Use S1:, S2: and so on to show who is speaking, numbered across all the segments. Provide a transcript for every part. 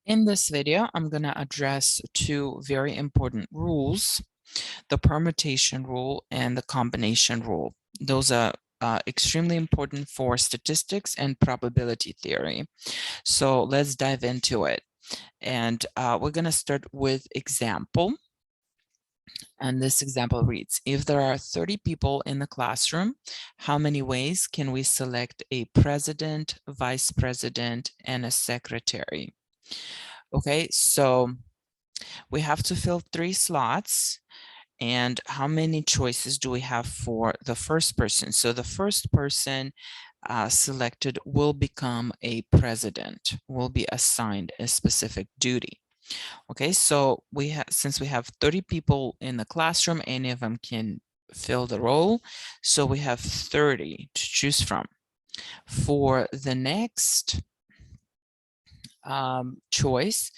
S1: In this video, I'm going to address two very important rules, the permutation rule and the combination rule. Those are extremely important for statistics and probability theory. So let's dive into it. And we're going to start with example. And this example reads, if there are 30 people in the classroom, how many ways can we select a president, vice president, and a secretary? Okay, so we have to fill 3 slots. And how many choices do we have for the first person? So the first person selected will become a president, will be assigned a specific duty. Okay, so since we have 30 people in the classroom, any of them can fill the role. So we have 30 to choose from. For the next choice,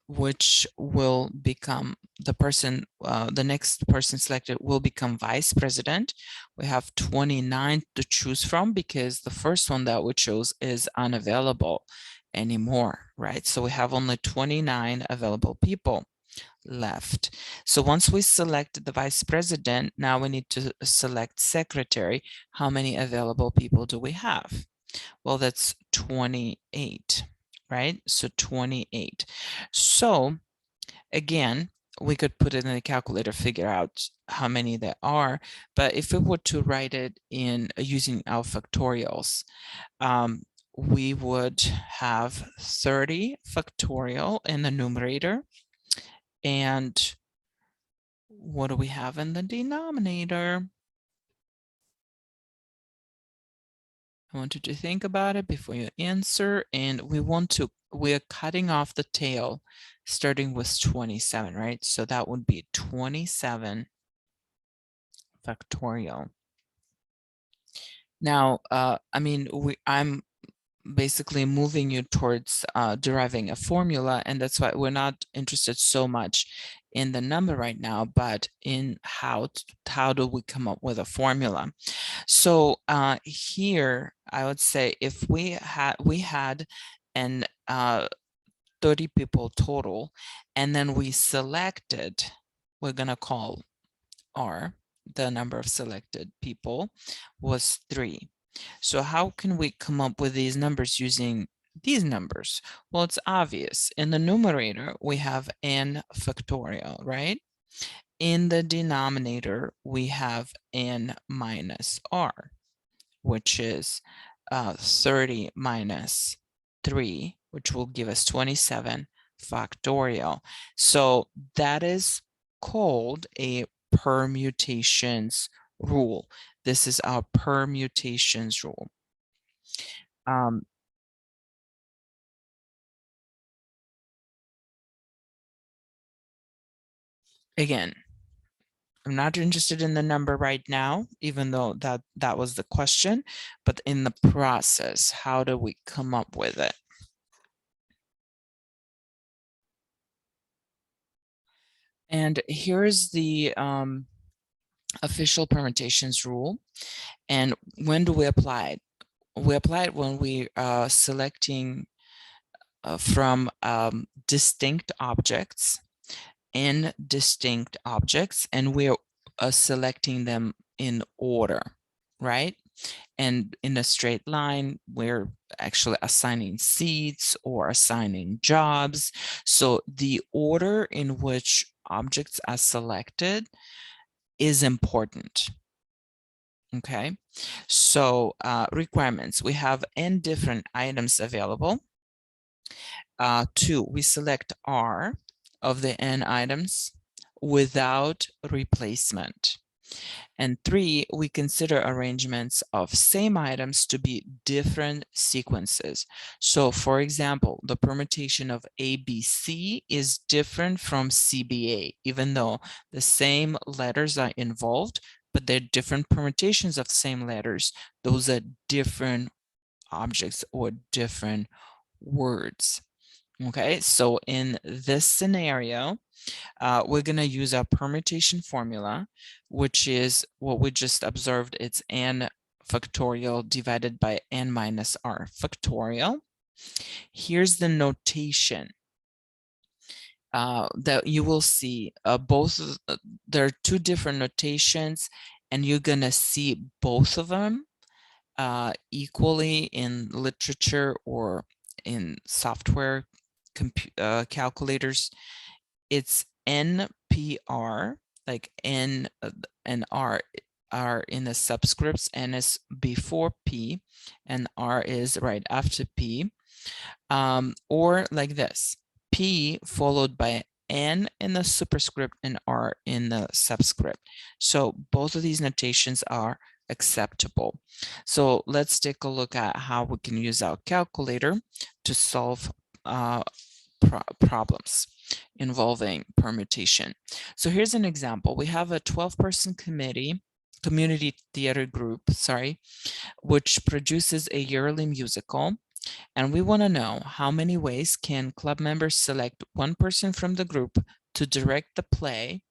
S1: which will become the next person selected will become vice president. We have 29 to choose from because the first one that we chose is unavailable anymore, right? So we have only 29 available people left. So once we select the vice president, now we need to select secretary. How many available people do we have? Well, that's 28, right? So 28. So again, we could put it in the calculator, figure out how many there are. But if we were to write it in using our factorials, we would have 30 factorial in the numerator. And what do we have in the denominator? I want you to think about it before you answer. And we're cutting off the tail starting with 27, right? So that would be 27 factorial. Now, I'm basically moving you towards deriving a formula, and that's why we're not interested so much in the number right now, but in how do we come up with a formula. So here I would say if we had an 30 people total, and then we selected, we're gonna call R, the number of selected people was 3. So how can we come up with these numbers using these numbers? Well, it's obvious. In the numerator, we have n factorial, right? In the denominator, we have n minus r, which is 30 minus 3, which will give us 27 factorial. So that is called a permutations rule. This is our permutations rule. Again, I'm not interested in the number right now, even though that was the question, but in the process, how do we come up with it? And here's the official permutations rule. And when do we apply it? We apply it when we are selecting from distinct objects in distinct objects, and we're selecting them in order, right? And in a straight line, we're actually assigning seats or assigning jobs. So the order in which objects are selected is important. Okay, so requirements, we have n different items available. 2, we select R of the n items without replacement. And 3, we consider arrangements of same items to be different sequences. So for example, the permutation of ABC is different from CBA, even though the same letters are involved, but they're different permutations of the same letters. Those are different objects or different words. Okay, so in this scenario, we're going to use our permutation formula, which is what we just observed. It's n factorial divided by n minus r factorial. Here's the notation that you will see. There are two different notations, and you're gonna see both of them equally in literature or in software calculators. It's NPR, like N and R are in the subscripts. N is before P, and R is right after P. Or like this, P followed by N in the superscript and R in the subscript. So both of these notations are acceptable. So let's take a look at how we can use our calculator to solve problems involving permutation. So here's an example. We have a 12-person community theater group, which produces a yearly musical. And we want to know how many ways can club members select one person from the group to direct the play,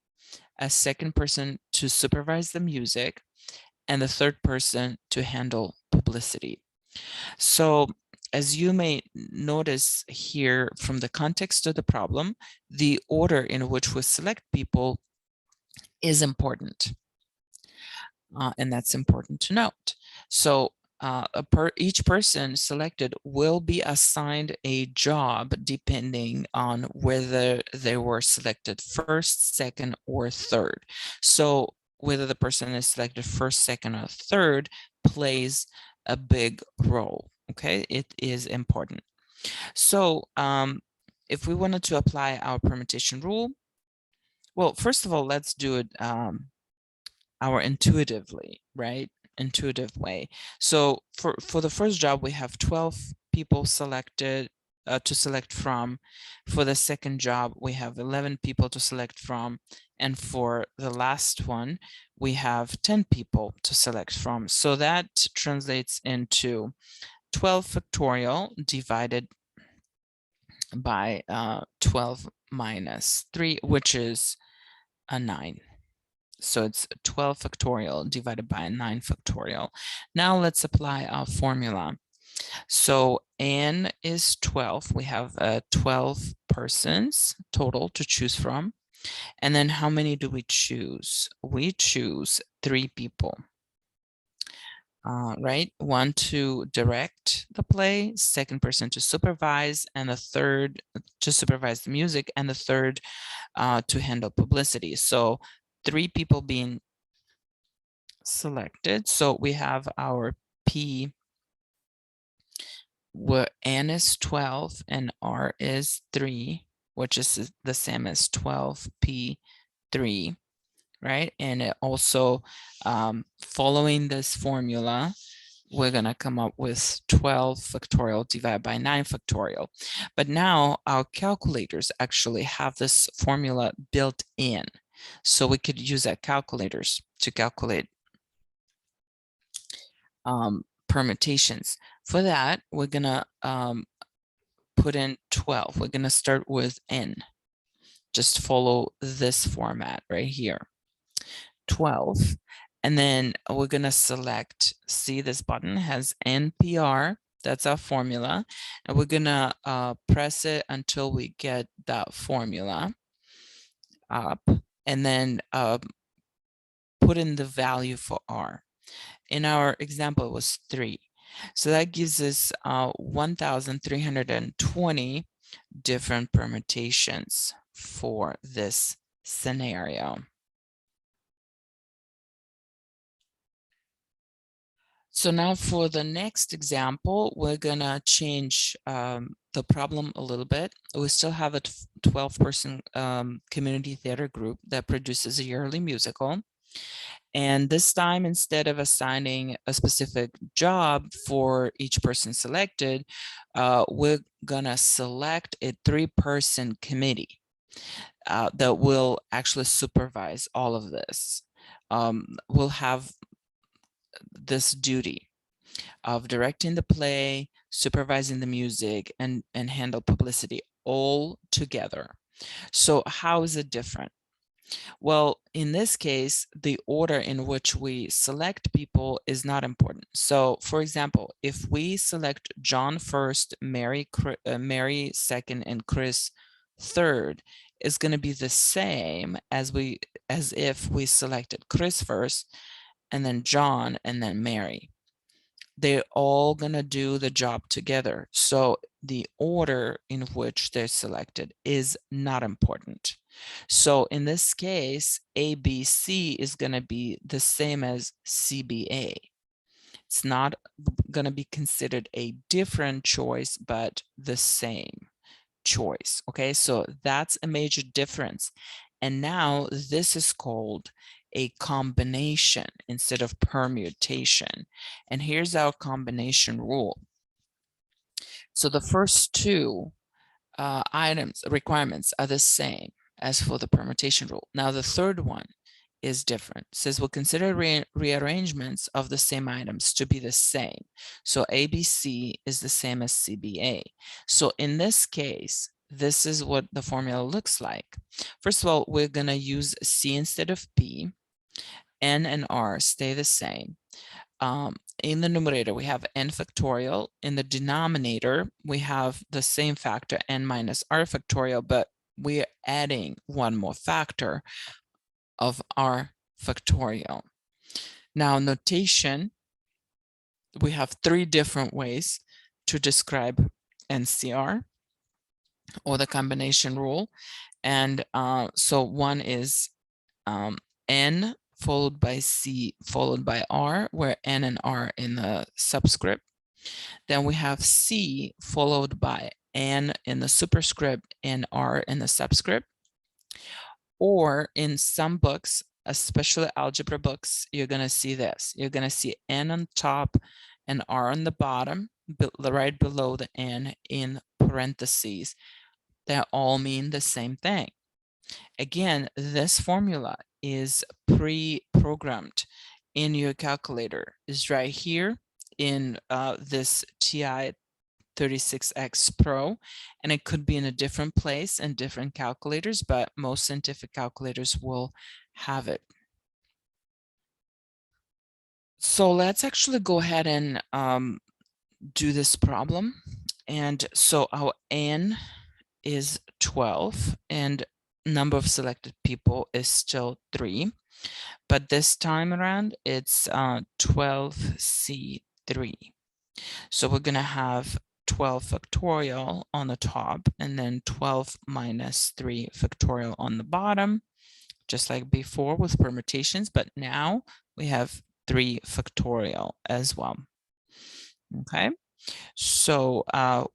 S1: a second person to supervise the music, and the third person to handle publicity. So as you may notice here from the context of the problem, the order in which we select people is important. And that's important to note. So each person selected will be assigned a job depending on whether they were selected first, second, or third. So whether the person is selected first, second, or third plays a big role. Okay, it is important. So if we wanted to apply our permutation rule, well, first of all, let's do it our intuitively, right? Intuitive way. So for the first job, we have 12 people selected to select from. For the second job, we have 11 people to select from. And for the last one, we have 10 people to select from. So that translates into 12 factorial divided by 12 minus 3, which is a 9. So it's 12 factorial divided by 9 factorial. Now let's apply our formula. So n is 12. We have 12 persons total to choose from. And then how many do we choose? We choose 3 people. Right? One to direct the play, second person to supervise, and the third to supervise the music, and the third to handle publicity. So 3 people being selected. So we have our P where N is 12 and R is 3, which is the same as 12P3, right? And it also, following this formula, we're going to come up with 12 factorial divided by 9 factorial. But now our calculators actually have this formula built in. So we could use our calculators to calculate permutations. For that, we're gonna put in 12. We're gonna start with n. Just follow this format right here. 12. And then we're gonna select, see this button has NPR, that's our formula. And we're gonna press it until we get that formula up, and then put in the value for R. In our example, it was 3. So that gives us 1,320 different permutations for this scenario. So now for the next example, we're gonna change the problem a little bit. We still have a 12-person community theater group that produces a yearly musical. And this time, instead of assigning a specific job for each person selected, we're gonna select a 3-person committee that will actually supervise all of this. We'll have this duty of directing the play, supervising the music, and handle publicity all together. So how is it different? Well, in this case, the order in which we select people is not important. So, for example, if we select John first, Mary second, and Chris third, is going to be the same as if we selected Chris first, and then John, and then Mary. They're all going to do the job together. So the order in which they're selected is not important. So in this case, ABC is going to be the same as CBA. It's not going to be considered a different choice, but the same choice. Okay, so that's a major difference. And now this is called a combination instead of permutation. And here's our combination rule. So the first two requirements are the same as for the permutation rule. Now the third one is different. It says we'll consider rearrangements of the same items to be the same. So ABC is the same as CBA. So in this case, this is what the formula looks like. First of all, we're going to use C instead of P. N and R stay the same. In the numerator, we have n factorial. In the denominator, we have the same factor, n minus r factorial, but we're adding one more factor of r factorial. Now, notation, we have three different ways to describe NCR or the combination rule. And so one is n followed by C followed by R, where N and R in the subscript. Then we have C followed by N in the superscript and R in the subscript. Or in some books, especially algebra books, you're going to see this. You're going to see N on top and R on the bottom, right below the N in parentheses. They all mean the same thing. Again, this formula is pre-programmed in your calculator. Is right here in this TI 36X Pro, and it could be in a different place in different calculators, but most scientific calculators will have it. So let's actually go ahead and do this problem. And so our N is 12 and number of selected people is still 3, but this time around it's 12C3. So we're going to have 12 factorial on the top and then 12 minus 3 factorial on the bottom, just like before with permutations, but now we have 3 factorial as well. Okay. So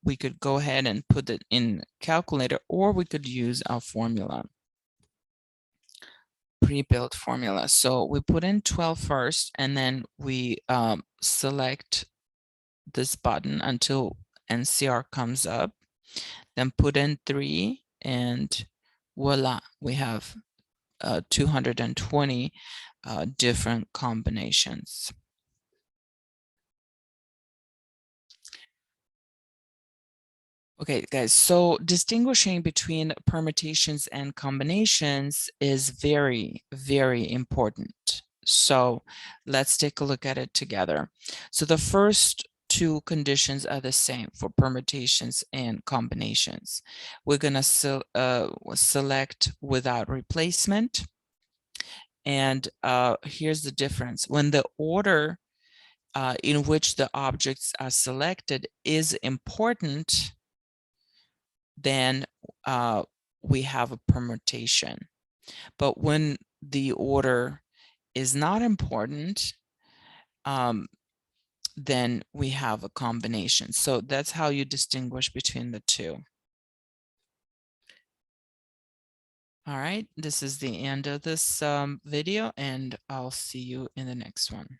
S1: we could go ahead and put it in calculator, or we could use our formula, pre-built formula. So we put in 12 first, and then we select this button until NCR comes up, then put in 3, and voila, we have 220 different combinations. Okay, guys, so distinguishing between permutations and combinations is very, very important. So let's take a look at it together. So the first two conditions are the same for permutations and combinations. We're going to select without replacement. And here's the difference. When the order in which the objects are selected is important, then we have a permutation. But when the order is not important, then we have a combination. So that's how you distinguish between the two. All right, this is the end of this video, and I'll see you in the next one.